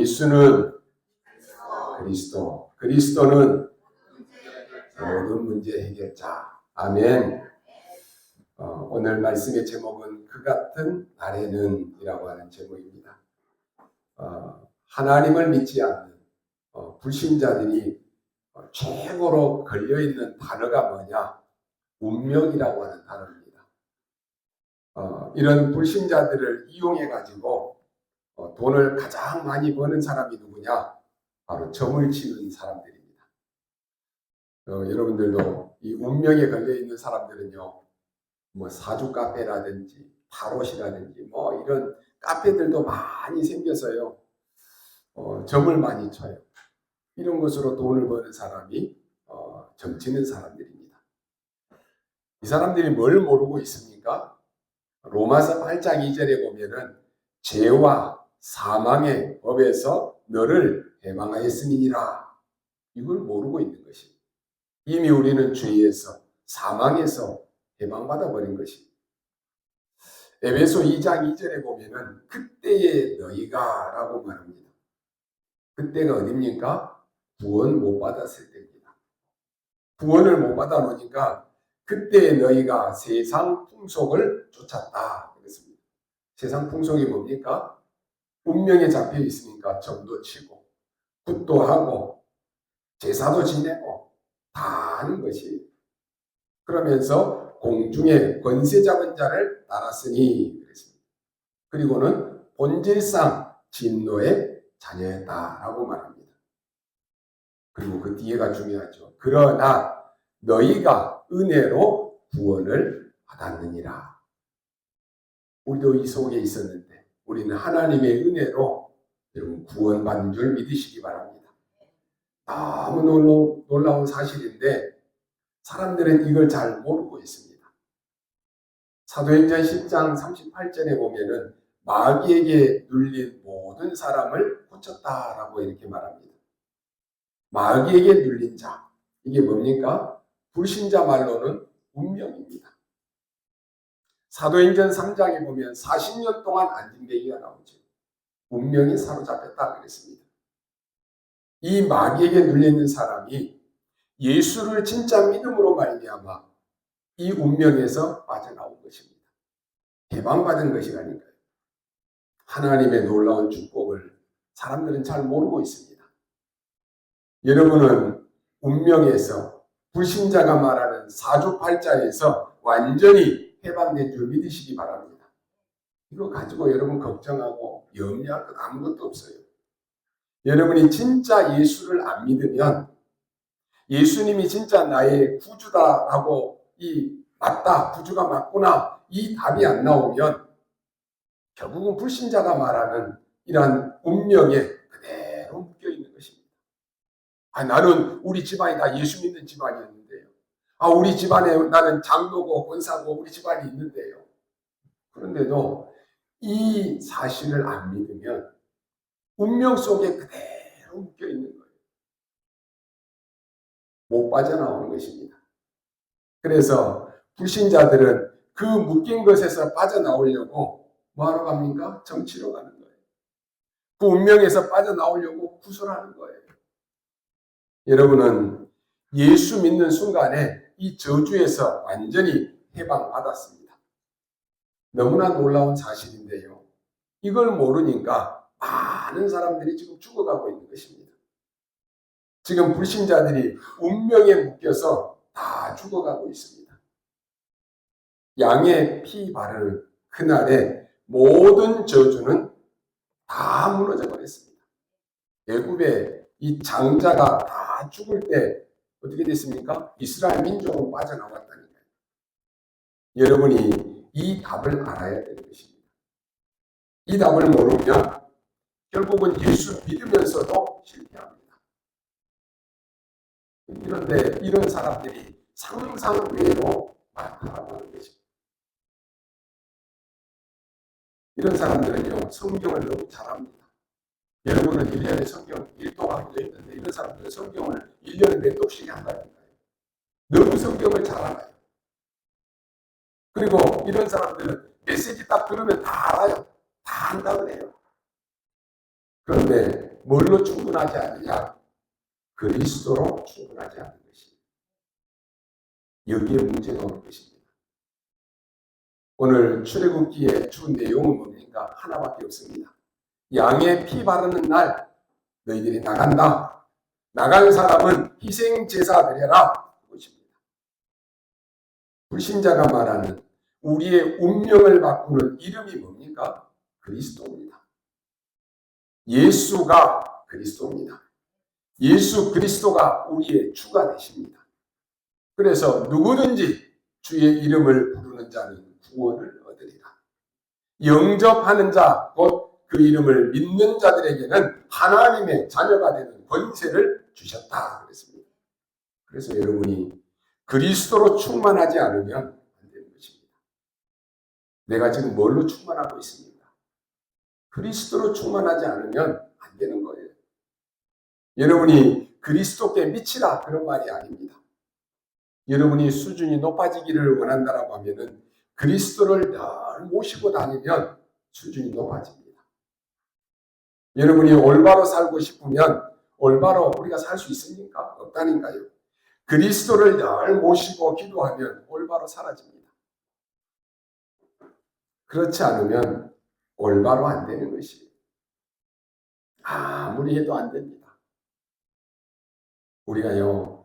예수는 그리스도, 그리스도는 모든 문제 해결자. 아멘. 오늘 말씀의 제목은 그 같은 날에는 이라고 하는 제목입니다. 하나님을 믿지 않는 불신자들이 최고로 걸려있는 단어가 뭐냐? 운명이라고 하는 단어입니다. 이런 불신자들을 이용해 가지고 돈을 가장 많이 버는 사람이 누구냐? 바로 점을 치는 사람들입니다. 여러분들도 이 운명에 걸려있는 사람들은요, 뭐 사주 카페라든지 타롯이라든지 뭐 이런 카페들도 많이 생겨서요, 점을 많이 쳐요. 이런 것으로 돈을 버는 사람이 점치는 사람들입니다. 이 사람들이 뭘 모르고 있습니까? 로마서 8장 2절에 보면은 죄와 사망의 법에서 너를 해방하였음이니라. 이걸 모르고 있는 것입니다. 이미 우리는 죄에서 사망에서 해방받아 버린 것입니다. 에베소 2장 2절에 보면은 그때의 너희가 라고 말합니다. 그때가 어딥니까? 구원 못 받았을 때입니다. 구원을 못 받아 놓으니까 그때 너희가 세상 풍속을 쫓았다. 그랬습니다. 세상 풍속이 뭡니까? 운명에 잡혀 있으니까 점도 치고 굿도 하고 제사도 지내고 다 하는 것이. 그러면서 공중에 권세 잡은 자를 따랐으니 그랬습니다. 그리고는 본질상 진노의 자녀였다라고 말합니다. 그리고 그 뒤에가 중요하죠. 그러나 너희가 은혜로 구원을 받았느니라. 우리도 이 속에 있었는데 우리는 하나님의 은혜로 여러분 구원받는 줄 믿으시기 바랍니다. 너무 놀라운 사실인데 사람들은 이걸 잘 모르고 있습니다. 사도행전 10장 38절에 보면은 마귀에게 눌린 모든 사람을 고쳤다라고 이렇게 말합니다. 마귀에게 눌린 자, 이게 뭡니까? 불신자 말로는 운명입니다. 사도행전 3장에 보면 40년 동안 안진뱅이가 나오죠. 운명이 사로잡혔다 그랬습니다. 이 마귀에게 눌리는 사람이 예수를 진짜 믿음으로 말미암아 이 운명에서 빠져나온 것입니다. 해방받은 것이라니까요. 하나님의 놀라운 축복을 사람들은 잘 모르고 있습니다. 여러분은 운명에서 불신자가 말하는 사주팔자에서 완전히 해방된 줄 믿으시기 바랍니다. 이거 가지고 여러분 걱정하고 염려할 것 아무것도 없어요. 여러분이 진짜 예수를 안 믿으면 예수님이 진짜 나의 구주다라고 맞다, 구주가 맞구나 이 답이 안 나오면 결국은 불신자가 말하는 이러한 운명에 그대로 묶여있는 것입니다. 나는 우리 집안이 다 예수 믿는 집안이었는데요. 우리 집안에 나는 장로고 권사고 우리 집안이 있는데요. 그런데도 이 사실을 안 믿으면 운명 속에 그대로 묶여있는 거예요. 못 빠져나오는 것입니다. 그래서 불신자들은 그 묶인 것에서 빠져나오려고 뭐하러 갑니까? 정치로 가는 거예요. 그 운명에서 빠져나오려고 구설하는 거예요. 여러분은 예수 믿는 순간에 이 저주에서 완전히 해방받았습니다. 너무나 놀라운 사실인데요. 이걸 모르니까 많은 사람들이 지금 죽어가고 있는 것입니다. 지금 불신자들이 운명에 묶여서 다 죽어가고 있습니다. 양의 피 바를 그날에 모든 저주는 다 무너져 버렸습니다. 애굽의 이 장자가 다 죽을 때 어떻게 됐습니까? 이스라엘 민족은 빠져나왔다니까요. 여러분이 이 답을 알아야 되는 것입니다. 이 답을 모르면 결국은 예수 믿으면서도 실패합니다. 그런데 이런 사람들이 상상 외로 많다고 하는 것입니다. 이런 사람들은요, 성경을 너무 잘합니다. 여러분은 1년에 성경 1독 하기도 했는데 이런 사람들은 성경을 1년에 몇 독씩 한다니까요. 너무 성경을 잘 알아요. 그리고 이런 사람들은 메시지 딱 들으면 다 알아요. 다 한다 그래요. 그런데 뭘로 충분하지 않느냐? 그리스도로 충분하지 않는 것이. 여기에 문제가 오는 것입니다. 오늘 출애굽기의 주 내용은 뭡니까? 하나밖에 없습니다. 양의 피 바르는 날 너희들이 나간다. 나간 사람은 희생 제사 드려라. 그것입니다. 불신자가 말하는 우리의 운명을 바꾸는 이름이 뭡니까? 그리스도입니다. 예수가 그리스도입니다. 예수 그리스도가 우리의 주가 되십니다. 그래서 누구든지 주의 이름을 부르는 자는 구원을 얻으리라. 영접하는 자, 곧 그 이름을 믿는 자들에게는 하나님의 자녀가 되는 권세를 주셨다 그랬습니다. 그래서 여러분이 그리스도로 충만하지 않으면 안 되는 것입니다. 내가 지금 뭘로 충만하고 있습니까? 그리스도로 충만하지 않으면 안 되는 거예요. 여러분이 그리스도께 미치라 그런 말이 아닙니다. 여러분이 수준이 높아지기를 원한다라고 하면은 그리스도를 늘 모시고 다니면 수준이 높아집니다. 여러분이 올바로 살고 싶으면 올바로 우리가 살 수 있습니까? 없다니까요. 그리스도를 늘 모시고 기도하면 올바로 사라집니다. 그렇지 않으면 올바로 안 되는 것이에요. 아무리 해도 안 됩니다. 우리가요,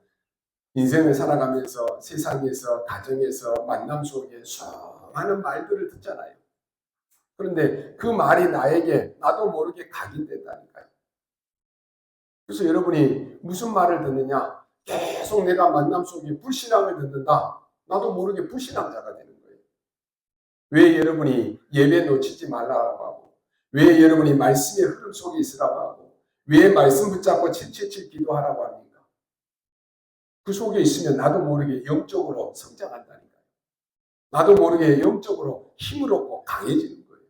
인생을 살아가면서 세상에서, 가정에서, 만남 속에 수많은 말들을 듣잖아요. 그런데 그 말이 나에게 나도 모르게 각인된다니까요. 그래서 여러분이 무슨 말을 듣느냐? 계속 내가 만남 속에 불신앙을 듣는다. 나도 모르게 불신앙자가 되는 거예요. 왜 여러분이 예배 놓치지 말라고 하고, 왜 여러분이 말씀의 흐름 속에 있으라고 하고, 왜 말씀 붙잡고 777 기도하라고 합니까? 그 속에 있으면 나도 모르게 영적으로 성장한다니까요. 나도 모르게 영적으로 힘을 얻고 강해지는 거예요.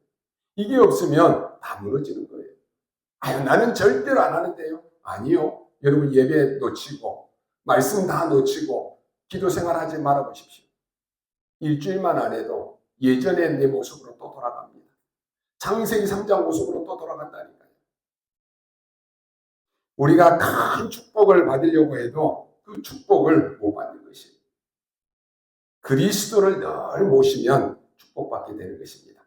이게 없으면 다 무너지는 거예요. 나는 절대로 안 하는데요. 아니요. 여러분 예배 놓치고 말씀 다 놓치고 기도 생활하지 말아 보십시오. 일주일만 안 해도 예전의 내 모습으로 또 돌아갑니다. 창세기 3장 모습으로 또 돌아간다니까요. 우리가 큰 축복을 받으려고 해도 그 축복을 못 받는 것이에요. 그리스도를 늘 모시면 축복받게 되는 것입니다.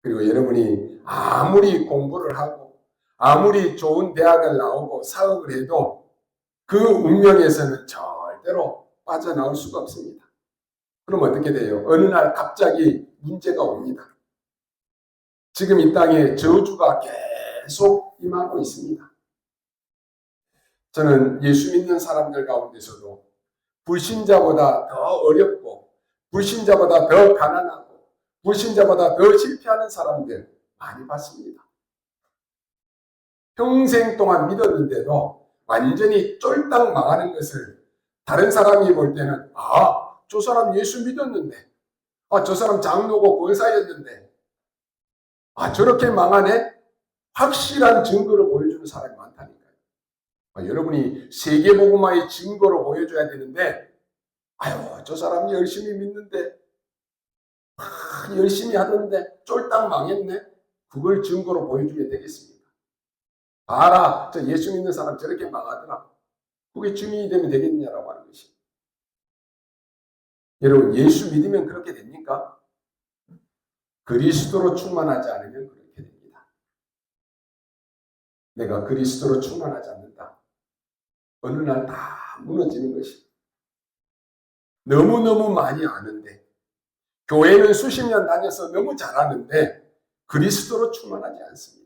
그리고 여러분이 아무리 공부를 하고 아무리 좋은 대학을 나오고 사업을 해도 그 운명에서는 절대로 빠져나올 수가 없습니다. 그럼 어떻게 돼요? 어느 날 갑자기 문제가 옵니다. 지금 이 땅에 저주가 계속 임하고 있습니다. 저는 예수 믿는 사람들 가운데서도 불신자보다 더 어렵고 불신자보다 더 가난하고 불신자보다 더 실패하는 사람들 많이 봤습니다. 평생 동안 믿었는데도 완전히 쫄딱 망하는 것을 다른 사람이 볼 때는 저 사람 예수 믿었는데 저 사람 장로고 권사였는데 저렇게 망하네? 확실한 증거를 보여주는 사람이 많다니까요. 여러분이 세계복음화의 증거로 보여줘야 되는데 저 사람이 열심히 믿는데 열심히 하던데 쫄딱 망했네? 그걸 증거로 보여주면 되겠습니까? 봐라, 저 예수 믿는 사람 저렇게 망하더라. 그게 증인이 되면 되겠냐라고 하는 것이. 여러분 예수 믿으면 그렇게 됩니까? 그리스도로 충만하지 않으면 그렇게 됩니다. 내가 그리스도로 충만하지 않는다. 어느 날 다 무너지는 것이. 너무너무 많이 아는데 교회는 수십 년 다녀서 너무 잘하는데 그리스도로 충만하지 않습니다.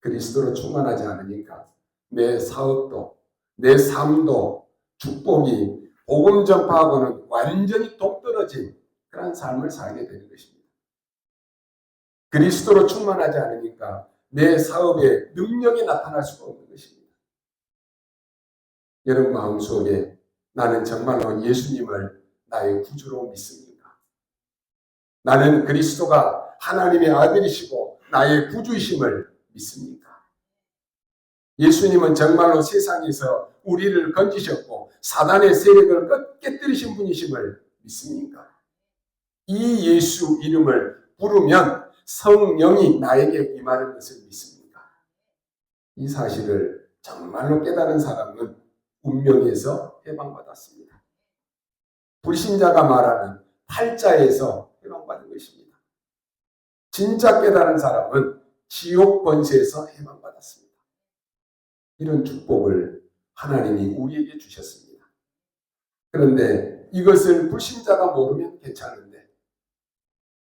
그리스도로 충만하지 않으니까 내 사업도 내 삶도 축복이 복음 전파하고는 완전히 동떨어진 그런 삶을 살게 되는 것입니다. 그리스도로 충만하지 않으니까 내 사업에 능력이 나타날 수가 없는 것입니다. 여러분 마음속에 나는 정말로 예수님을 나의 구주로 믿습니까? 나는 그리스도가 하나님의 아들이시고 나의 구주이심을 믿습니까? 예수님은 정말로 세상에서 우리를 건지셨고 사단의 세력을 깨뜨리신 분이심을 믿습니까? 이 예수 이름을 부르면 성령이 나에게 임하는 것을 믿습니까? 이 사실을 정말로 깨달은 사람은 운명에서 해방받았습니다. 불신자가 말하는 팔자에서 해방받은 것입니다. 진짜 깨달은 사람은 지옥 권세에서 해방받았습니다. 이런 축복을 하나님이 우리에게 주셨습니다. 그런데 이것을 불신자가 모르면 괜찮은데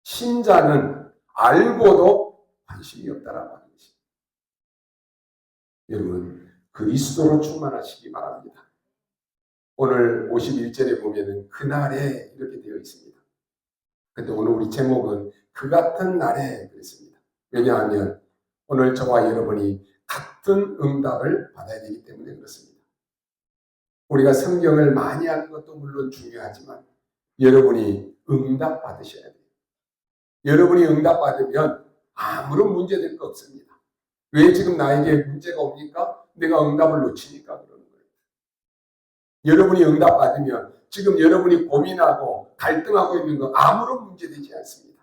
신자는 알고도 관심이 없다라고 하는 것입니다. 여러분, 그리스도로 충만하시기 바랍니다. 오늘 51절에 보면은 그날에 이렇게 되어 있습니다. 근데 오늘 우리 제목은 그 같은 날에 그랬습니다. 왜냐하면 오늘 저와 여러분이 같은 응답을 받아야 되기 때문에 그렇습니다. 우리가 성경을 많이 하는 것도 물론 중요하지만 여러분이 응답 받으셔야 돼요. 여러분이 응답 받으면 아무런 문제될 거 없습니다. 왜 지금 나에게 문제가 옵니까? 내가 응답을 놓치니까 그러는 거예요. 여러분이 응답 받으면 지금 여러분이 고민하고 갈등하고 있는 거 아무런 문제되지 않습니다.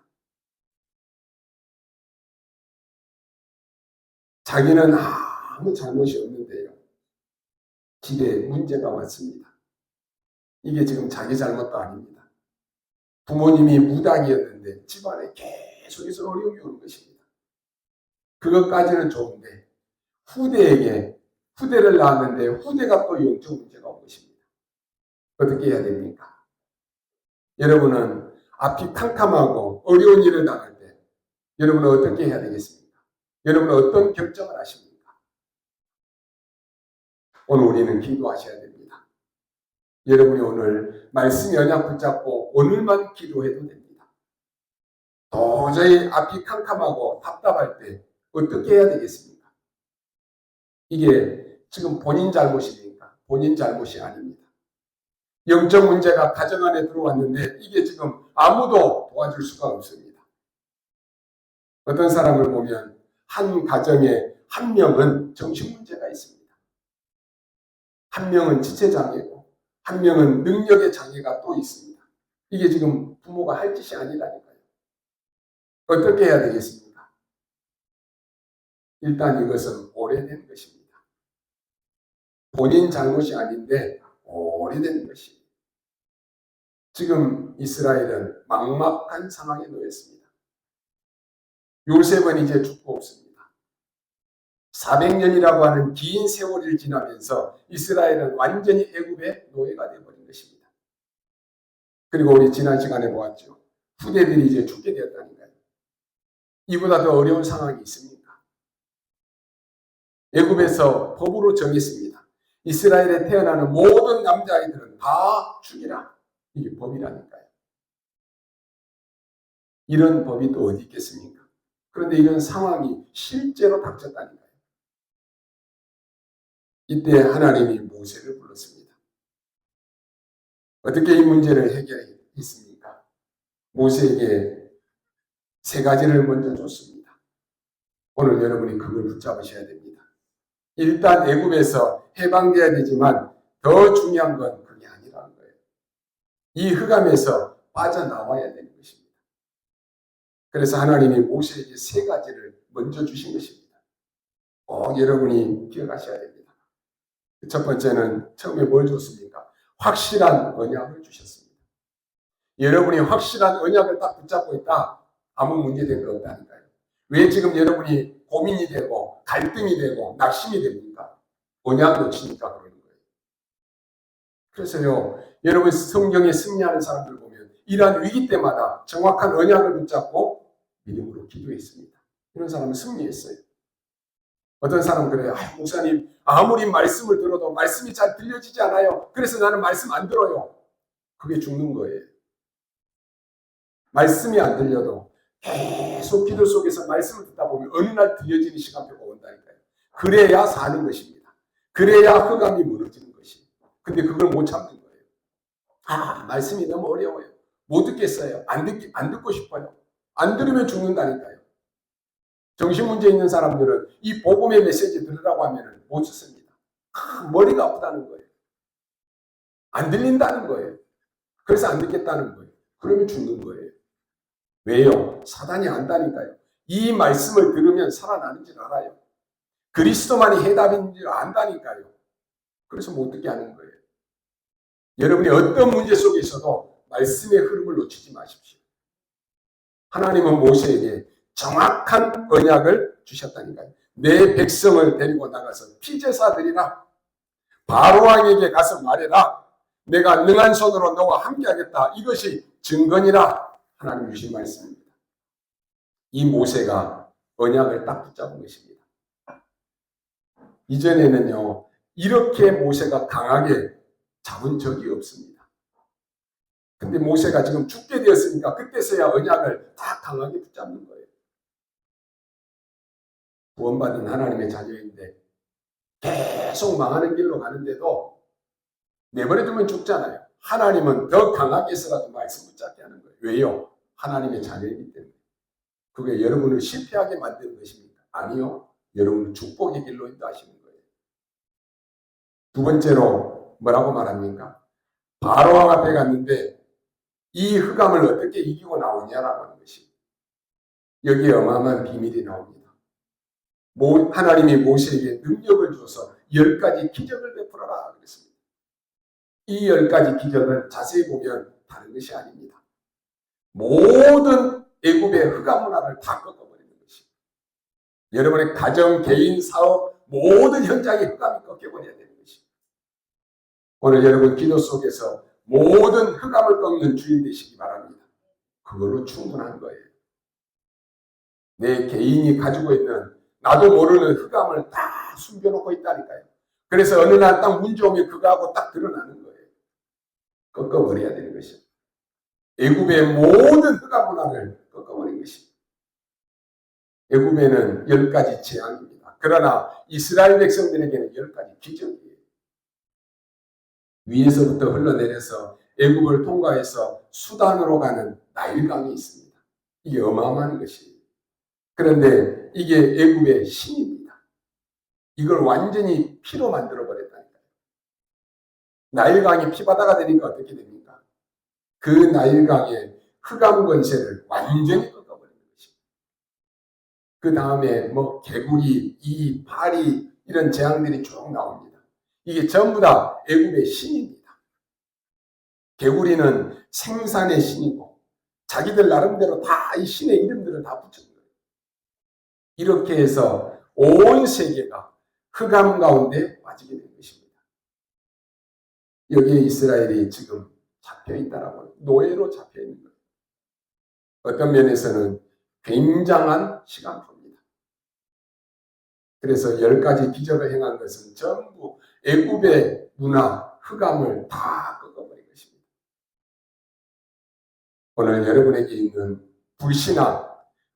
자기는 아무 잘못이 없는데요. 집에 문제가 왔습니다. 이게 지금 자기 잘못도 아닙니다. 부모님이 무당이었는데 집안에 계속해서 어려움이 오는 것입니다. 그것까지는 좋은데 후대를 낳았는데 후대가 또 영적 문제가 온 것입니다. 어떻게 해야 됩니까? 여러분은 앞이 캄캄하고 어려운 일을 당할 때 여러분은 어떻게 해야 되겠습니까? 여러분은 어떤 결정을 하십니까? 오늘 우리는 기도하셔야 됩니다. 여러분이 오늘 말씀 언약 붙잡고 오늘만 기도해도 됩니다. 도저히 앞이 캄캄하고 답답할 때 어떻게 해야 되겠습니까? 이게 지금 본인 잘못입니까? 본인 잘못이 아닙니다. 영적 문제가 가정 안에 들어왔는데 이게 지금 아무도 도와줄 수가 없습니다. 어떤 사람을 보면 한 가정에 한 명은 정신 문제가 있습니다. 한 명은 지체장애고 한 명은 능력의 장애가 또 있습니다. 이게 지금 부모가 할 짓이 아니라니까요. 어떻게 해야 되겠습니까? 일단 이것은 오래된 것입니다. 본인 잘못이 아닌데 오래된 것입니다. 지금 이스라엘은 막막한 상황에 놓였습니다. 요셉은 이제 죽고 없습니다. 400년이라고 하는 긴 세월이 지나면서 이스라엘은 완전히 애굽의 노예가 되어버린 것입니다. 그리고 우리 지난 시간에 보았죠. 후대들이 이제 죽게 되었다니까요. 이보다 더 어려운 상황이 있습니까? 애굽에서 법으로 정했습니다. 이스라엘에 태어나는 모든 남자아이들은 다 죽이라. 이게 법이라니까요. 이런 법이 또 어디 있겠습니까? 그런데 이런 상황이 실제로 닥쳤다니까요. 이때 하나님이 모세를 불렀습니다. 어떻게 이 문제를 해결했습니까? 모세에게 세 가지를 먼저 줬습니다. 오늘 여러분이 그걸 붙잡으셔야 됩니다. 일단 애굽에서 해방돼야 되지만 더 중요한 건 그게 아니라는 거예요. 이 흑암에서 빠져나와야 되는 것입니다. 그래서 하나님이 모세에게 세 가지를 먼저 주신 것입니다. 꼭 여러분이 기억하셔야 됩니다. 첫 번째는 처음에 뭘 줬습니까? 확실한 언약을 주셨습니다. 여러분이 확실한 언약을 딱 붙잡고 있다. 아무 문제된 거 없다니까요. 왜 지금 여러분이 고민이 되고 갈등이 되고 낙심이 됩니까? 언약 놓치니까 그러는 거예요. 그래서요, 여러분 성경에 승리하는 사람들 보면 이러한 위기 때마다 정확한 언약을 붙잡고 믿음으로 기도했습니다. 이런 사람은 승리했어요. 어떤 사람은 그래요. 목사님 아무리 말씀을 들어도 말씀이 잘 들려지지 않아요. 그래서 나는 말씀 안 들어요. 그게 죽는 거예요. 말씀이 안 들려도 계속 기도 속에서 말씀을 듣다 보면 어느 날 들려지는 시간표가 온다니까요. 그래야 사는 것입니다. 그래야 흑암이 무너지는 것입니다. 근데 그걸 못 참는 거예요. 말씀이 너무 어려워요. 못 듣겠어요. 안 듣고 싶어요. 안 들으면 죽는다니까요. 정신문제 있는 사람들은 이 복음의 메시지 들으라고 하면 못 듣습니다. 머리가 아프다는 거예요. 안 들린다는 거예요. 그래서 안 듣겠다는 거예요. 그러면 죽는 거예요. 왜요? 사단이 안다니까요. 이 말씀을 들으면 살아나는 줄 알아요. 그리스도만이 해답인 줄 안다니까요. 그래서 못 듣게 하는 거예요. 여러분이 어떤 문제 속에서도 말씀의 흐름을 놓치지 마십시오. 하나님은 모세에게 정확한 언약을 주셨다니까요. 내 백성을 데리고 나가서 피제사 드리라. 바로왕에게 가서 말해라. 내가 능한 손으로 너와 함께하겠다. 이것이 증거니라. 하나님 주신 말씀입니다. 이 모세가 언약을 딱 붙잡은 것입니다. 이전에는요, 이렇게 모세가 강하게 잡은 적이 없습니다. 근데 모세가 지금 죽게 되었으니까 그때서야 언약을 다 강하게 붙잡는 거예요. 구원받은 하나님의 자녀인데 계속 망하는 길로 가는데도 내버려두면 죽잖아요. 하나님은 더 강하게 해서라도 말씀 붙잡게 하는 거예요. 왜요? 하나님의 자녀이기 때문에. 그게 여러분을 실패하게 만드는 것입니까? 아니요. 여러분을 축복의 길로 인도하시는 거예요. 두 번째로 뭐라고 말합니까? 바로왕 앞에 갔는데 이 흑암을 어떻게 이기고 나오냐라고 하는 것이, 여기에 어마어마한 비밀이 나옵니다. 하나님이 모세에게 능력을 줘서 10가지 기적을 베풀어라 그랬습니다. 이 10가지 기적은 자세히 보면 다른 것이 아닙니다. 모든 애굽의 흑암 문화를 다 꺾어버리는 것이, 여러분의 가정, 개인, 사업 모든 현장의 흑암이 꺾여버려야 되는 것이, 오늘 여러분 기도 속에서 모든 흑암을 꺾는 주인 되시기 바랍니다. 그걸로 충분한 거예요. 내 개인이 가지고 있는 나도 모르는 흑암을 다 숨겨놓고 있다니까요. 그래서 어느 날 딱 문제 오면 그거하고 딱 드러나는 거예요. 꺾어버려야 되는 것이요. 애굽의 모든 흑암 문화를 꺾어버린 것입니다. 애굽에는 10가지 재앙입니다. 그러나 이스라엘 백성들에게는 10가지 기적이에요. 위에서부터 흘러내려서 애굽을 통과해서 수단으로 가는 나일강이 있습니다. 이게 어마어마한 것이에요. 그런데 이게 애굽의 신입니다. 이걸 완전히 피로 만들어버렸다니까요. 나일강이 피바다가 되니까 어떻게 됩니까? 그 나일강의 흑암 권세를 완전히 꺾어버리는 것입니다. 그 다음에 개구리, 이, 파리 이런 재앙들이 쭉 나옵니다. 이게 전부 다 애굽의 신입니다. 개구리는 생산의 신이고 자기들 나름대로 다 이 신의 이름들을 다 붙인 거예요. 이렇게 해서 온 세계가 흑암 가운데 빠지게 된 것입니다. 여기에 이스라엘이 지금 잡혀있다라고, 노예로 잡혀있는 거예요. 어떤 면에서는 굉장한 시간표입니다. 그래서 10가지 기적을 행한 것은 전부 애굽의 문화, 흑암을 다 꺾어버린 것입니다. 오늘 여러분에게 있는 불신앙,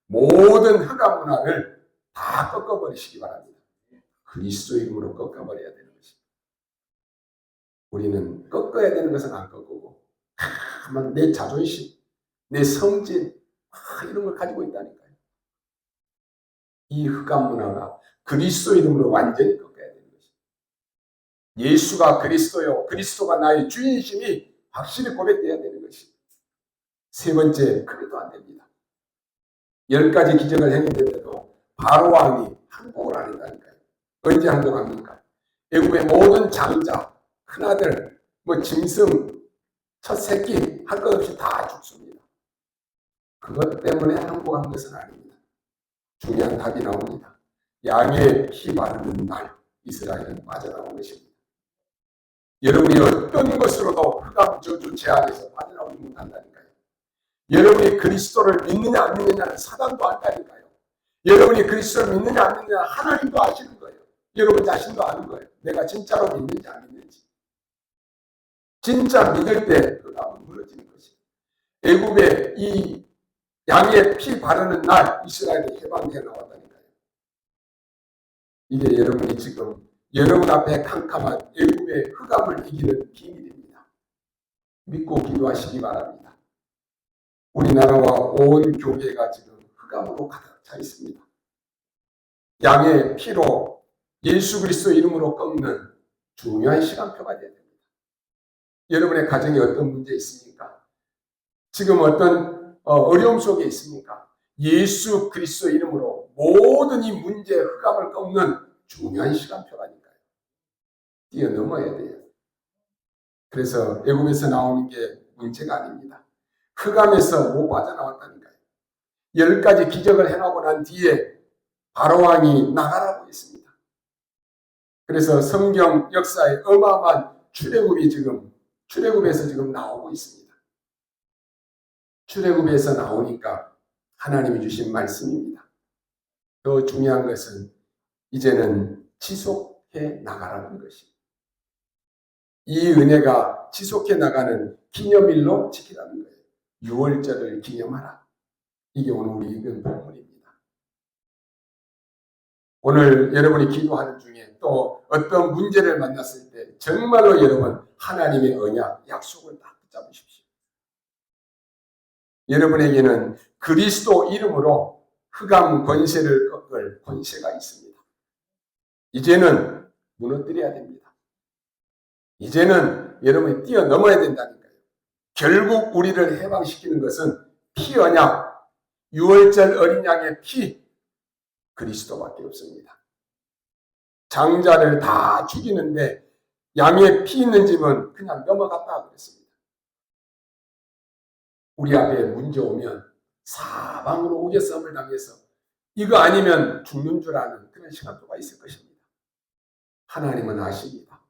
모든 흑암 문화를 다 꺾어버리시기 바랍니다. 그리스도 이름으로 꺾어버려야 되는 것입니다. 우리는 꺾어야 되는 것은 안 꺾고 다만 내 자존심, 내 성질 이런 걸 가지고 있다니까요. 이 흑암 문화가 그리스도 이름으로 완전히 꺾어야 되는 것입니다. 예수가 그리스도요, 그리스도가 나의 주인심이 확실히 고백되어야 되는 것입니다. 세 번째, 그래도 안 됩니다. 10가지 기적을 행했는데도 바로왕이 항복을 안 한다니까요. 언제 항복합니까? 애굽의 모든 장자, 큰아들, 짐승, 첫 새끼 할 것 없이 다 죽습니다. 그것 때문에 항복한 것은 아닙니다. 중요한 답이 나옵니다. 양의 피 바르는 날 이스라엘은 빠져나온 것입니다. 여러분이 어떤 것으로도 흑암 저주 재앙에서 빠져나오지 못한다니까요. 여러분이 그리스도를 믿느냐 안 믿느냐는 사단도 안다니까요. 여러분이 그리스도를 믿느냐 안 믿느냐 하나님도 아시는 거예요. 여러분 자신도 아는 거예요. 내가 진짜로 믿는지 안 믿는지. 진짜 믿을 때 흑암은 무너지는 것입니다. 애굽의 이 양의 피 바르는 날 이스라엘이 해방되어 나왔다니까요. 이게 여러분이 지금 여러분 앞에 캄캄한 애굽의 흑암을 이기는 비밀입니다. 믿고 기도하시기 바랍니다. 우리나라와 온 교회가 지금 흑암으로 가득 차 있습니다. 양의 피로 예수 그리스도 이름으로 꺾는 중요한 시간표가 되어야 됩니다. 여러분의 가정에 어떤 문제 있습니까? 지금 어떤 어려움 속에 있습니까? 예수 그리스도 이름으로 모든 이 문제의 흑암을 꺾는 중요한 시간표라니까요. 뛰어넘어야 돼요. 그래서 애굽에서 나오는 게 문제가 아닙니다. 흑암에서 못 빠져나왔다니까요. 10가지 기적을 행하고 난 뒤에 바로왕이 나가라고 했습니다. 그래서 성경 역사에 어마어마한 출애굽에서 지금 나오고 있습니다. 출애굽에서 나오니까 하나님이 주신 말씀입니다. 더 중요한 것은 이제는 지속해 나가라는 것입니다. 이 은혜가 지속해 나가는 기념일로 지키라는 거예요. 6월절을 기념하라. 이게 오늘 우리 읽은 본문입니다. 오늘 여러분이 기도하는 중에 또 어떤 문제를 만났을 때 정말로 여러분 하나님의 언약, 약속을 다 붙잡으십시오. 여러분에게는 그리스도 이름으로 흑암 권세를 꺾을 권세가 있습니다. 이제는 무너뜨려야 됩니다. 이제는 여러분이 뛰어넘어야 된다니까요. 결국 우리를 해방시키는 것은 피 언약, 6월절 어린 양의 피, 그리스도밖에 없습니다. 장자를 다 죽이는데 양의 피 있는 집은 그냥 넘어갔다 그랬습니다. 우리 앞에 문제 오면 사방으로 우겨싸움을 당해서 이거 아니면 죽는 줄 아는 그런 시간도가 있을 것입니다. 하나님은 아십니다.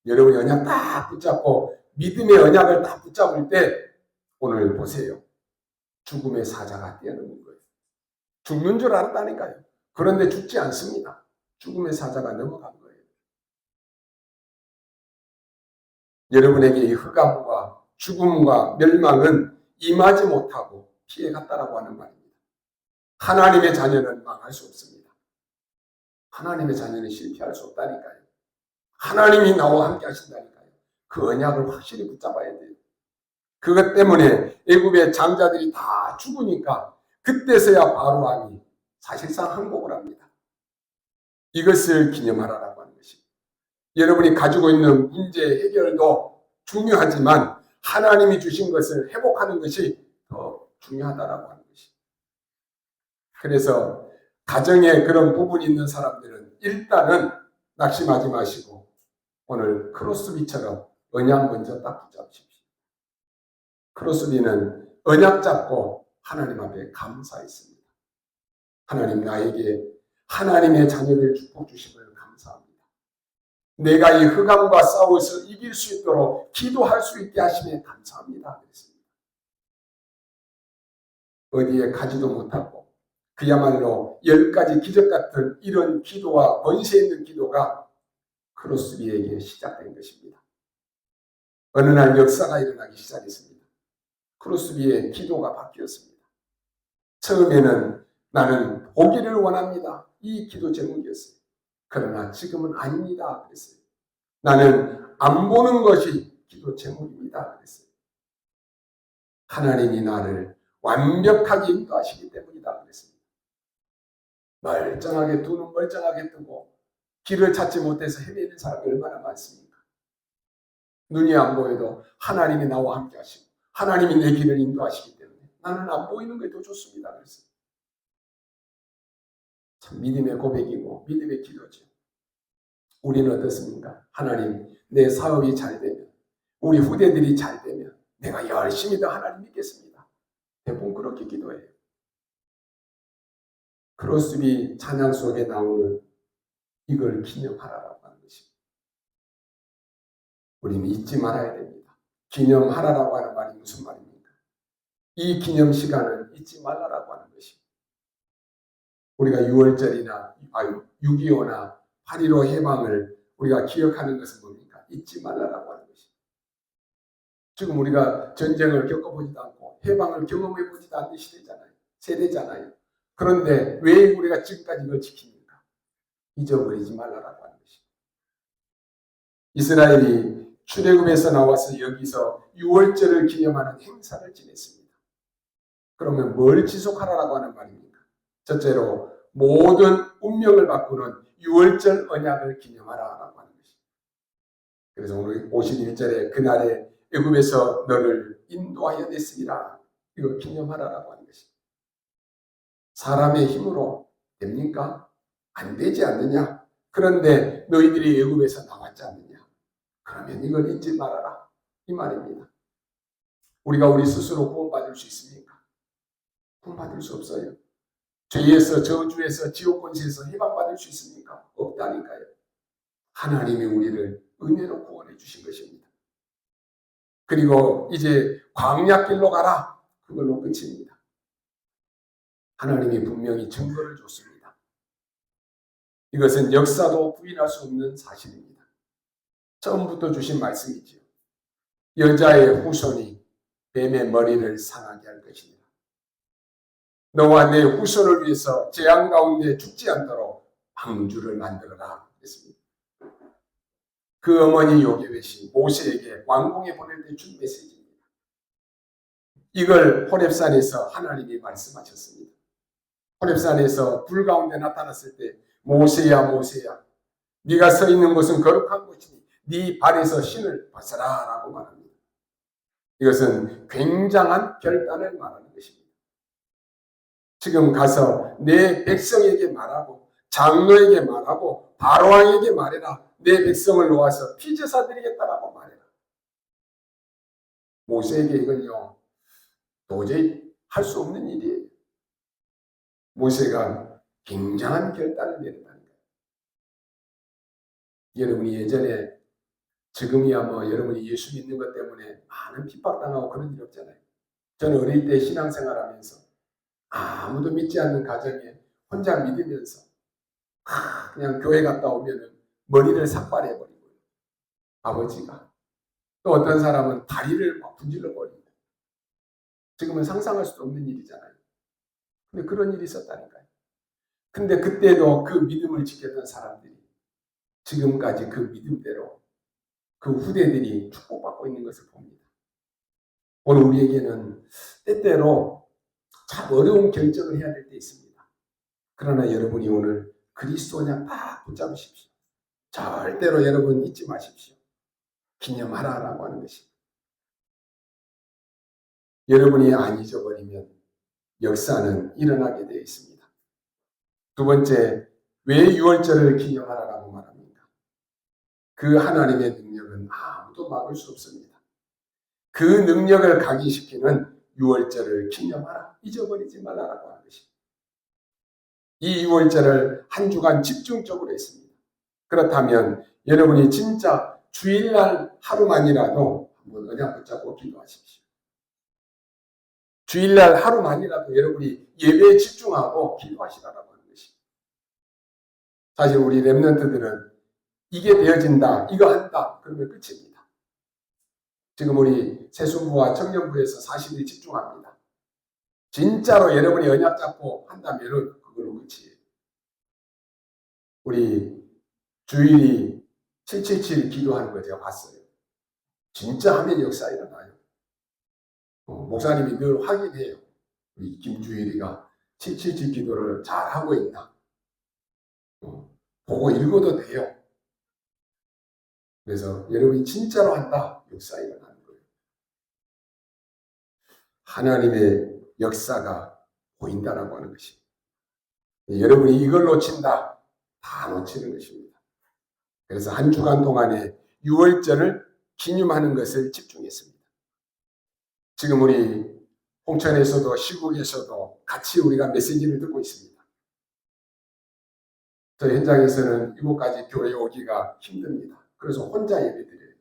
여러분이 언약 딱 붙잡고 믿음의 언약을 딱 붙잡을 때 오늘 보세요. 죽음의 사자가 뛰어넘는 거예요. 죽는 줄 알았다니까요. 그런데 죽지 않습니다. 죽음의 사자가 넘어간 거예요. 여러분에게 이 흑암과 죽음과 멸망은 임하지 못하고 피해갔다라고 하는 말입니다. 하나님의 자녀는 망할 수 없습니다. 하나님의 자녀는 실패할 수 없다니까요. 하나님이 나와 함께 하신다니까요. 그 언약을 확실히 붙잡아야 돼요. 그것 때문에 애굽의 장자들이 다 죽으니까 그때서야 바로왕이 사실상 항복을 합니다. 이것을 기념하라고 하는 것입니다. 여러분이 가지고 있는 문제 해결도 중요하지만 하나님이 주신 것을 회복하는 것이 더 중요하다라고 하는 것입니다. 그래서 가정에 그런 부분이 있는 사람들은 일단은 낙심하지 마시고 오늘 크로스비처럼 언약 먼저 딱 붙잡으십시오. 크로스비는 언약 잡고 하나님 앞에 감사했습니다. 하나님, 나에게 하나님의 자녀를 축복 주심을 감사합니다. 내가 이 흑암과 싸워서 이길 수 있도록 기도할 수 있게 하심에 감사합니다. 그랬습니다. 어디에 가지도 못하고 그야말로 10가지 기적 같은 이런 기도와 권세 있는 기도가 크로스비에게 시작된 것입니다. 어느 날 역사가 일어나기 시작했습니다. 크로스비의 기도가 바뀌었습니다. 처음에는 나는 보기를 원합니다. 이 기도 제목이었어요. 그러나 지금은 아닙니다. 그랬어요. 나는 안 보는 것이 기도 제목입니다. 그랬어요. 하나님이 나를 완벽하게 인도하시기 때문이다. 그랬습니다. 멀쩡하게 두 눈 멀쩡하게 뜨고 길을 찾지 못해서 헤매는 사람이 얼마나 많습니까? 눈이 안 보여도 하나님이 나와 함께 하시고 하나님이 내 길을 인도하시기 때문에 나는 안 보이는 게 더 좋습니다. 그랬어요. 참 믿음의 고백이고 믿음의 기도죠. 우리는 어떻습니까? 하나님, 내 사업이 잘 되면, 우리 후대들이 잘 되면 내가 열심히 더 하나님 믿겠습니다. 대부분 그렇게 기도해요. 크로스비 찬양 속에 나오는 이걸 기념하라라고 하는 것입니다. 우리는 잊지 말아야 됩니다. 기념하라라고 하는 말이 무슨 말입니까? 이 기념 시간을 잊지 말라라고 하는 것입니다. 우리가 6월절이나 6.25나 8.15 해방을 우리가 기억하는 것은 뭡니까? 잊지 말라라고 하는 것입니다. 지금 우리가 전쟁을 겪어보지도 않고 해방을 경험해보지도 않는 세대잖아요. 그런데 왜 우리가 지금까지 이걸 지킵니까? 잊어버리지 말라라고 하는 것입니다. 이스라엘이 출애굽에서 나와서 여기서 6월절을 기념하는 행사를 지냈습니다. 그러면 뭘 지속하라고 하는 말입니까? 첫째로 모든 운명을 바꾸는 6월절 언약을 기념하라고 하는 것입니다. 그래서 오늘 51절에 그날에 애굽에서 너를 인도하여 냈으리라, 이거 기념하라고 하는 것입니다. 사람의 힘으로 됩니까? 안 되지 않느냐? 그런데 너희들이 애굽에서 나왔지 않느냐? 그러면 이걸 잊지 말아라. 이 말입니다. 우리가 우리 스스로 구원받을 수 있습니까? 구원받을 수 없어요. 죄에서, 저주에서, 지옥 권세에서 해방받을 수 있습니까? 없다니까요. 하나님이 우리를 은혜로 구원해 주신 것입니다. 그리고 이제 광야길로 가라. 그걸로 끝입니다. 하나님이 분명히 증거를 줬습니다. 이것은 역사도 부인할 수 없는 사실입니다. 처음부터 주신 말씀이지요. 여자의 후손이 뱀의 머리를 상하게 할 것이니라. 너와 내 후손을 위해서 재앙 가운데 죽지 않도록 방주를 만들어라 했습니다. 그 어머니 요게벳이 모세에게 왕궁에 보낼 때 준 메시지입니다. 이걸 호렙산에서 하나님이 말씀하셨습니다. 호렙산에서 불 가운데 나타났을 때 모세야 모세야 네가 서 있는 곳은 거룩한 곳이니 네 발에서 신을 벗어라 라고 말합니다. 이것은 굉장한 결단을 말하는 것입니다. 지금 가서 내 백성에게 말하고 장로에게 말하고 바로왕에게 말해라. 내 백성을 놓아서 피제사 드리겠다라고 말해라. 모세에게 이건요 도저히 할 수 없는 일이에요. 모세가 굉장한 결단을 내린다는 거예요. 여러분이 예전에 지금이야 여러분이 예수 믿는 것 때문에 많은 핍박당하고 그런 일 없잖아요. 저는 어릴 때 신앙생활하면서 아무도 믿지 않는 가정에 혼자 믿으면서 그냥 교회 갔다 오면은 머리를 삭발해버리고 아버지가 또 어떤 사람은 다리를 막 분질러버리고 지금은 상상할 수도 없는 일이잖아요. 근데 그런 일이 있었다니까요. 근데 그때도 그 믿음을 지켰던 사람들이 지금까지 그 믿음대로 그 후대들이 축복받고 있는 것을 봅니다. 오늘 우리에게는 때때로 참 어려운 결정을 해야 될 때 있습니다. 그러나 여러분이 오늘 그리스도냐 딱 붙잡으십시오. 절대로 여러분 잊지 마십시오. 기념하라라고 하는 것입니다. 여러분이 안 잊어버리면 역사는 일어나게 되어 있습니다. 두 번째, 왜 유월절을 기념하라라고 말합니까? 그 하나님의 능력은 아무도 막을 수 없습니다. 그 능력을 각인시키는 유월절을 기념하라, 잊어버리지 말라라고 하는 것입니다. 이 유월절을 한 주간 집중적으로 했습니다. 그렇다면 여러분이 진짜 주일날 하루만이라도 한번 언약 붙잡고 기도하십시오. 주일날 하루만이라도 여러분이 예배에 집중하고 기도하시라고 하는 것입니다. 사실 우리 렘넌트들은 이게 되어진다, 이거 한다, 그러면 끝입니다. 지금 우리 세순부와 청년부에서 40일 집중합니다. 진짜로 여러분이 언약 잡고 한다면 그걸로 끝이에요. 우리 주일이 777 기도하는 거 제가 봤어요. 진짜 하면 역사 일어나요. 목사님이 늘 확인해요. 우리 김주일이가 777 기도를 잘 하고 있나. 보고 읽어도 돼요. 그래서 여러분이 진짜로 한다. 역사 일어나는 거예요. 하나님의 역사가 보인다라고 하는 것입니다. 여러분이 이걸 놓친다. 다 놓치는 것입니다. 그래서 한 주간 동안에 유월절을 기념하는 것을 집중했습니다. 지금 우리 홍천에서도 시국에서도 같이 우리가 메시지를 듣고 있습니다. 저 현장에서는 이곳까지 교회 오기가 힘듭니다. 그래서 혼자 예배드려요.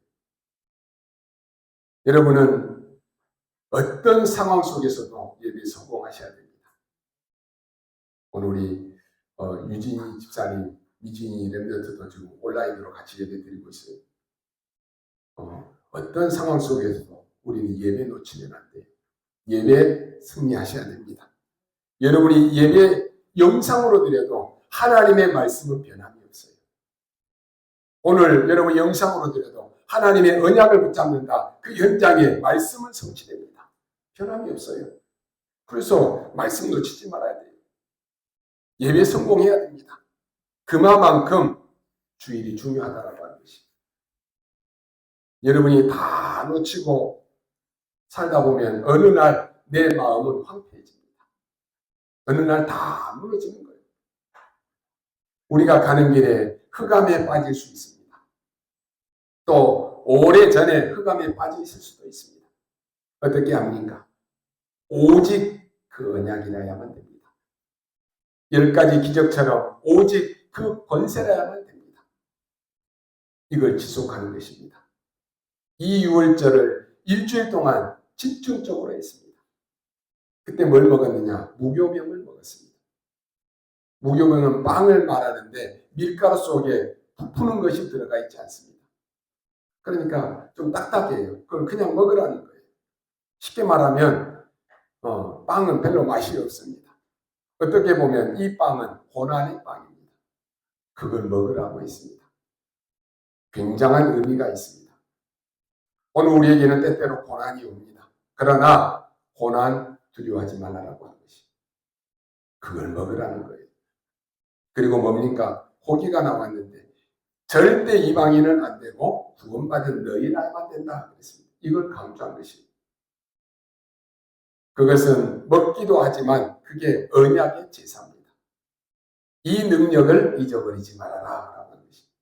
여러분은 어떤 상황 속에서도 예배에 성공하셔야 됩니다. 오늘 우리 유진이 집사님, 미진이 렘넌트도 지금 온라인으로 같이 예배드리고 있어요. 어떤 상황 속에서도 우리는 예배 놓치면 안 돼요. 예배에 승리하셔야 됩니다. 여러분이 예배 영상으로 드려도 하나님의 말씀은 변함이 없어요. 오늘 여러분 영상으로 드려도 하나님의 언약을 붙잡는다. 그 현장에 말씀은 성취됩니다. 변함이 없어요. 그래서 말씀 놓치지 말아야 돼요. 예배 성공해야 됩니다. 그만큼 주일이 중요하다라고 하는 것이. 여러분이 다 놓치고 살다 보면 어느 날 내 마음은 황폐해집니다. 어느 날 다 무너지는 거예요. 우리가 가는 길에 흑암에 빠질 수 있습니다. 또 오래전에 흑암에 빠져 있을 수도 있습니다. 어떻게 합니까? 오직 그 언약이라야만 됩니다. 10가지 기적처럼 오직 그 권세라야만 됩니다. 이걸 지속하는 것입니다. 이 유월절을 일주일 동안 집중적으로 했습니다. 그때 뭘 먹었느냐? 무교병을 먹었습니다. 무교병은 빵을 말하는데 밀가루 속에 부푸는 것이 들어가 있지 않습니다. 그러니까 좀 딱딱해요. 그걸 그냥 먹으라는 거예요. 쉽게 말하면 빵은 별로 맛이 없습니다. 어떻게 보면 이 빵은 고난의 빵입니다. 그걸 먹으라고 했습니다. 굉장한 의미가 있습니다. 오늘 우리에게는 때때로 고난이 옵니다. 그러나 고난 두려워하지 말라라고 하는 것이 그걸 먹으라는 거예요. 그리고 뭡니까? 고기가 나왔는데 절대 이방인은 안 되고 구원받은 너희라야만 된다 그랬습니다. 이걸 강조한 것입니다. 그것은 먹기도 하지만 그게 언약의 제사입니다. 이 능력을 잊어버리지 말아라 라고 하는 것입니다.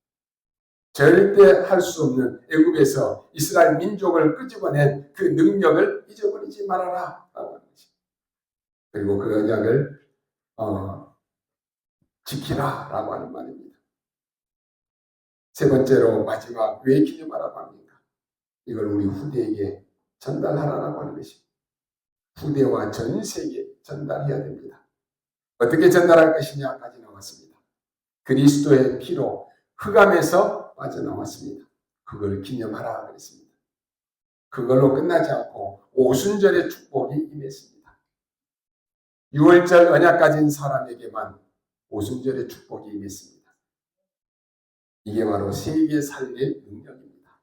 절대 할 수 없는 애굽에서 이스라엘 민족을 끄집어낸 그 능력을 잊어버리지 말아라 라고 하는 것입니다. 그리고 그 언약을 지키라 라고 하는 말입니다. 세 번째로 마지막 왜 기념하라고 합니까? 이걸 우리 후대에게 전달하라고 하는 것입니다. 후대와 전 세계에 전달해야 됩니다. 어떻게 전달할 것이냐까지 나왔습니다. 그리스도의 피로 흑암에서 빠져나왔습니다. 그걸 기념하라 그랬습니다. 그걸로 끝나지 않고 오순절의 축복이 임했습니다. 6월절 언약 가진 사람에게만 오순절의 축복이 임했습니다. 이게 바로 세계 살릴 능력입니다.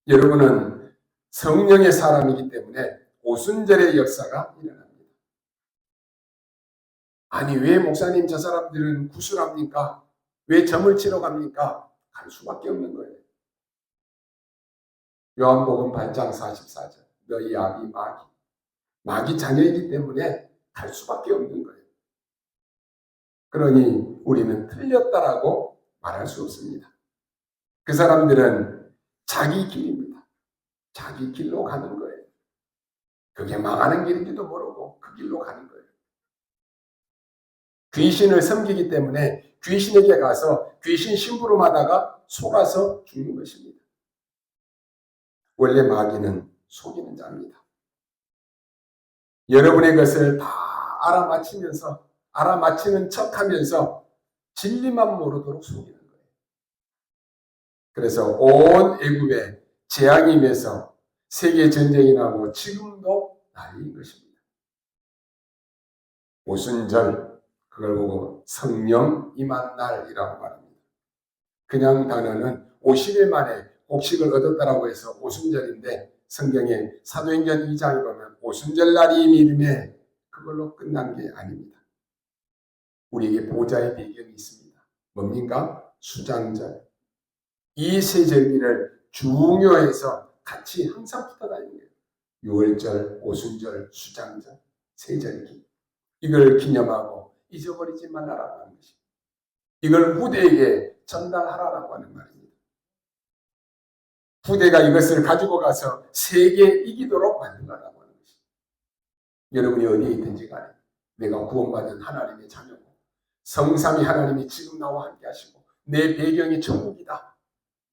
여러분은 성령의 사람이기 때문에 오순절의 역사가 일어납니다. 아니 왜 목사님 저 사람들은 구슬합니까? 왜 점을 치러 갑니까? 갈 수밖에 없는 거예요. 요한복음 8장 44절 너희 아비 마귀 자녀이기 때문에 갈 수밖에 없는 거예요. 그러니 우리는 틀렸다라고 말할 수 없습니다. 그 사람들은 자기 길입니다. 자기 길로 가는 거예요. 그게 망하는 길인지도 모르고 그 길로 가는 거예요. 귀신을 섬기기 때문에 귀신에게 가서 귀신 심부름하다가 속아서 죽는 것입니다. 원래 마귀는 속이는 자입니다. 여러분의 것을 다 알아맞히는 척하면서 진리만 모르도록 속이는 거예요. 그래서 온 애굽에 재앙이 임해서 세계 전쟁이 나고 지금도 난리인 것입니다. 오순절 그걸 보고 성령 임한 날이라고 말합니다. 그냥 단어는 50일 만에 곡식을 얻었다라고 해서 오순절인데 성경에 사도행전 2장에 보면 오순절 날이 이름에 그걸로 끝난 게 아닙니다. 우리에게 보좌의 배경이 있습니다. 뭡니까? 수장절. 이 세 절기를 중요해서 같이 항상 붙어 다니는 거예요. 6월절, 오순절, 수장절, 세 절기. 이걸 기념하고 잊어버리지 말라라고 하는 것입니다. 이걸 후대에게 전달하라라고 하는 말입니다. 후대가 이것을 가지고 가서 세계에 이기도록 만들라라고 하는 것입니다. 여러분이 어디에 있든지 간에 내가 구원받은 하나님의 자녀고 성삼위 하나님이 지금 나와 함께 하시고 내 배경이 천국이다.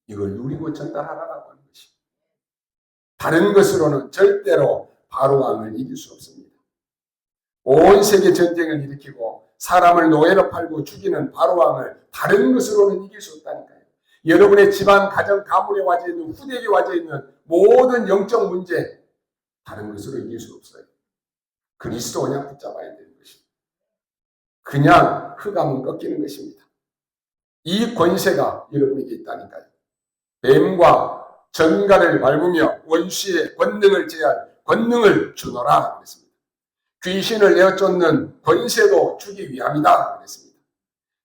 이걸 누리고 전달하라라고 하는 것입니다. 다른 것으로는 절대로 바로왕을 이길 수 없습니다. 온 세계 전쟁을 일으키고 사람을 노예로 팔고 죽이는 바로왕을 다른 것으로는 이길 수 없다니까요. 여러분의 집안, 가정, 가문에 와져 있는 후대에 와져 있는 모든 영적 문제 다른 것으로 이길 수 없어요. 그리스도 언약 붙잡아야 되는 것입니다. 그냥 흑암은 꺾이는 것입니다. 이 권세가 여러분에게 있다니까요. 뱀과 전갈을 밟으며 원수의 권능을 제할 권능을 주노라 그랬습니다. 귀신을 내어 쫓는 권세도 주기 위함이다 그랬습니다.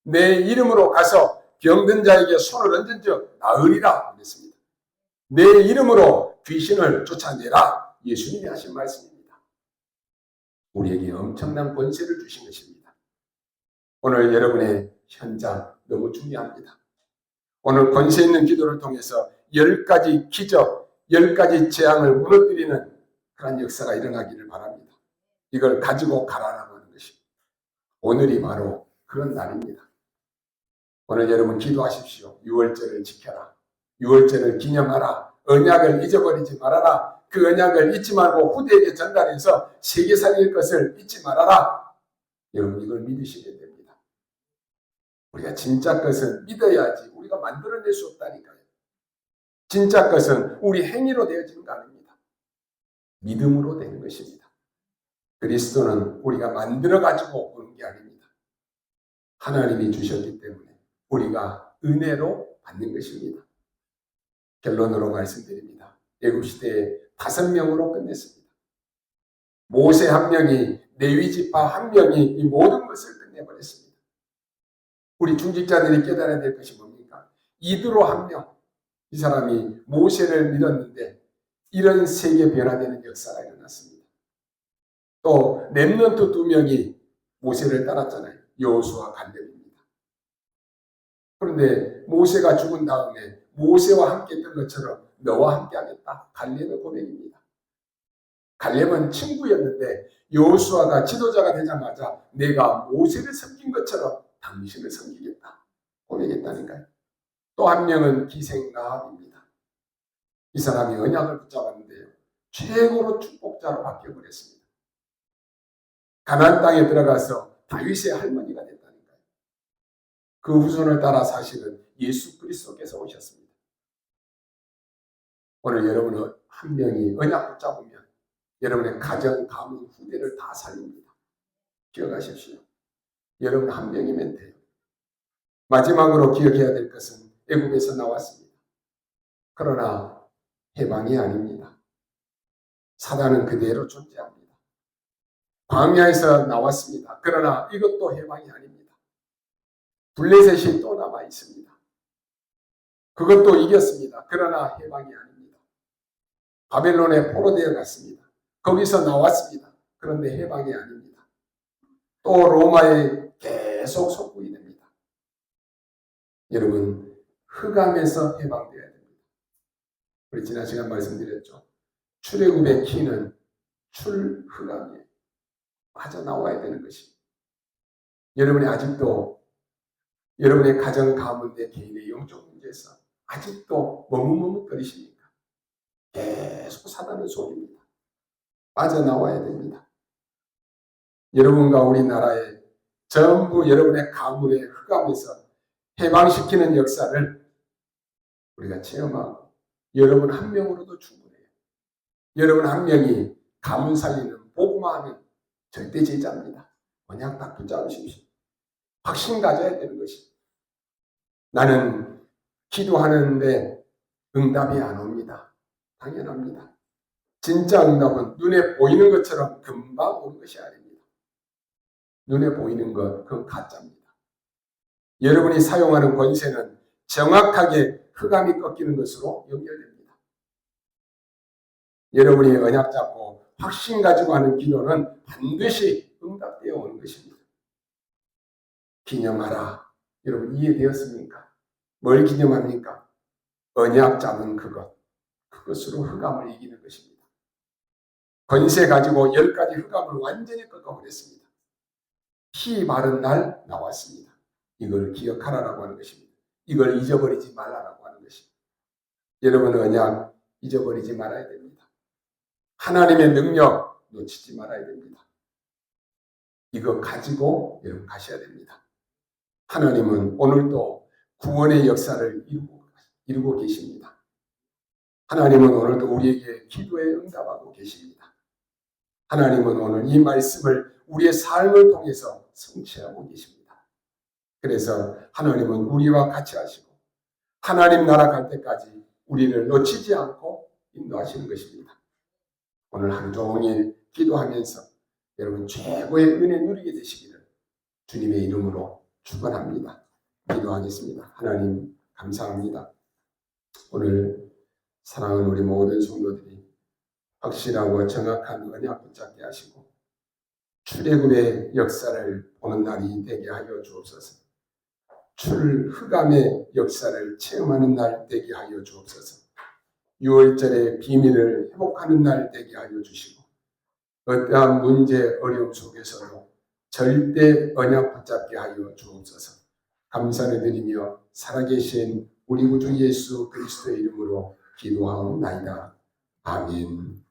내 이름으로 가서 병든 자에게 손을 얹은 적 나으리라 그랬습니다. 내 이름으로 귀신을 쫓아내라 예수님이 하신 말씀입니다. 우리에게 엄청난 권세를 주신 것입니다. 오늘 여러분의 현장 너무 중요합니다. 오늘 권세 있는 기도를 통해서 10가지 기적, 10가지 재앙을 무너뜨리는 그런 역사가 일어나기를 바랍니다. 이걸 가지고 가라라고 하는 것이 오늘이 바로 그런 날입니다. 오늘 여러분 기도하십시오. 6월절을 지켜라. 6월절을 기념하라. 언약을 잊어버리지 말아라. 그 언약을 잊지 말고 후대에게 전달해서 세계 살릴 것을 잊지 말아라. 여러분 이걸 믿으시게 됩니다. 우리가 진짜 것은 믿어야지 우리가 만들어낼 수 없다니까요. 진짜 것은 우리 행위로 되어지는 거 아닙니다. 믿음으로 되는 것입니다. 그리스도는 우리가 만들어가지고 오는 게 아닙니다. 하나님이 주셨기 때문에 우리가 은혜로 받는 것입니다. 결론으로 말씀드립니다. 애굽시대에 5명으로 끝냈습니다. 모세 1명이, 레위지파 1명이 이 모든 것을 끝내버렸습니다. 우리 중직자들이 깨달아야 될 것이 뭡니까? 이드로 1명, 이 사람이 모세를 믿었는데 이런 세계 변화되는 역사가 일어났습니다. 또 렘넌트 2명이 모세를 따랐잖아요. 여호수아, 갈렙입니다. 그런데 모세가 죽은 다음에 모세와 함께 했던 것처럼 너와 함께 하겠다. 갈렙의 고백입니다. 갈렙은 친구였는데 여호수아가 지도자가 되자마자 내가 모세를 섬긴 것처럼 당신을 섬기겠다. 고백했다니까요. 또 1명은 기생 라합입니다. 이 사람이 언약을 붙잡았는데요. 최고로 축복자로 바뀌어버렸습니다. 가나안 땅에 들어가서 다윗의 할머니가 됐다니까요. 그 후손을 따라 사실은 예수 그리스도께서 오셨습니다. 오늘 여러분 한 명이 언약 붙잡으면 여러분의 가정, 가문, 후대를 다 살립니다. 기억하십시오. 여러분 한 명이면 돼요. 마지막으로 기억해야 될 것은 애굽에서 나왔습니다. 그러나 해방이 아닙니다. 사단은 그대로 존재합니다. 광야에서 나왔습니다. 그러나 이것도 해방이 아닙니다. 블레셋이 또 남아 있습니다. 그것도 이겼습니다. 그러나 해방이 아닙니다. 바벨론에 포로되어 갔습니다. 거기서 나왔습니다. 그런데 해방이 아닙니다. 또 로마에 계속 속국이 됩니다. 여러분 흑암에서 해방되어야 됩니다. 우리 지난 시간 말씀드렸죠. 출애굽의 키는 출흑암이에요. 빠져나와야 되는 것입니다. 여러분이 아직도 여러분의 가정 가문의 개인의 영적 문제에서 아직도 머뭇머뭇거리십니까? 계속 사단은 속입니다. 빠져나와야 됩니다. 여러분과 우리나라의 전부 여러분의 가문의 흑암에서 해방시키는 역사를 우리가 체험하고 여러분 한 명으로도 충분해요. 여러분 한 명이 가문 살리는 복음화하는 절대 제자입니다. 언약 딱 붙잡으십시오. 확신 가져야 되는 것이. 나는 기도하는데 응답이 안 옵니다. 당연합니다. 진짜 응답은 눈에 보이는 것처럼 금방 오는 것이 아닙니다. 눈에 보이는 것, 그건 가짜입니다. 여러분이 사용하는 권세는 정확하게 흑암이 꺾이는 것으로 연결됩니다. 여러분이 언약 잡고 확신 가지고 하는 기도는 반드시 응답되어 오는 것입니다. 기념하라. 여러분 이해되었습니까? 뭘 기념합니까? 언약 잡은 그것으로 흑암을 이기는 것입니다. 권세 가지고 10가지 흑암을 완전히 꺾어버렸습니다. 피 바른 날 나왔습니다. 이걸 기억하라라고 하는 것입니다. 이걸 잊어버리지 말라라고 하는 것입니다. 여러분 언약 잊어버리지 말아야 됩니다. 하나님의 능력 놓치지 말아야 됩니다. 이거 가지고 여러분 가셔야 됩니다. 하나님은 오늘도 구원의 역사를 이루고 계십니다. 하나님은 오늘도 우리에게 기도에 응답하고 계십니다. 하나님은 오늘 이 말씀을 우리의 삶을 통해서 성취하고 계십니다. 그래서 하나님은 우리와 같이 하시고 하나님 나라 갈 때까지 우리를 놓치지 않고 인도하시는 것입니다. 오늘 하루 종일 기도하면서 여러분 최고의 은혜 누리게 되시기를 주님의 이름으로 축원합니다. 기도하겠습니다. 하나님 감사합니다. 오늘 사랑하는 우리 모든 성도들이 확실하고 정확한 언약 붙잡게 하시고 출애굽의 역사를 보는 날이 되게 하여 주옵소서. 흑암의 역사를 체험하는 날 되게 하여 주옵소서. 6월절의 비밀을 회복하는 날 되게 하여 주시고 어떠한 문제 어려움 속에서도 절대 언약 붙잡게 하여 주옵소서. 감사를 드리며 살아계신 우리 구주 예수 그리스도의 이름으로 기도하옵나이다. 아멘.